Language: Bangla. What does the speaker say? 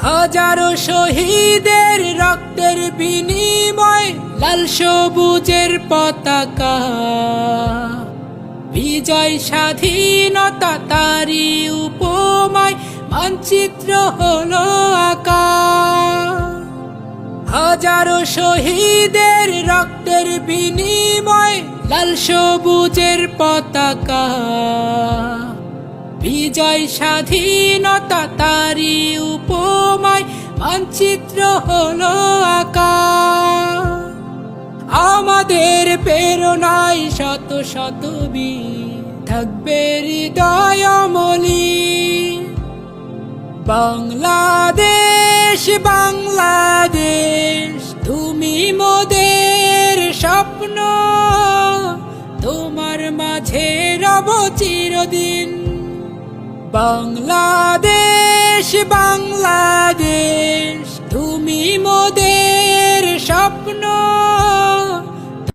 হাজারো শহীদের রক্তের বিনিময় লাল সবুজের পতাকা, বিজয় স্বাধীনতা তারি উপমায় মানচিত্র হলো আঁকা। হাজারো শহীদের রক্তের বিনিময় লাল সবুজের পতাকা, বিজয় স্বাধীনতা তারি উপমায় মানচিত্র হলো আঁকা। আমাদের প্রেরণায় শত শত বীর থাকবে হৃদয় অমলি। বাংলাদেশ বাংলাদেশ তুমি মোদের স্বপ্ন, তোমার মাঝে রব চিরদিন। বাংলাদেশ বাংলাদেশ তুমি মোদের স্বপ্ন,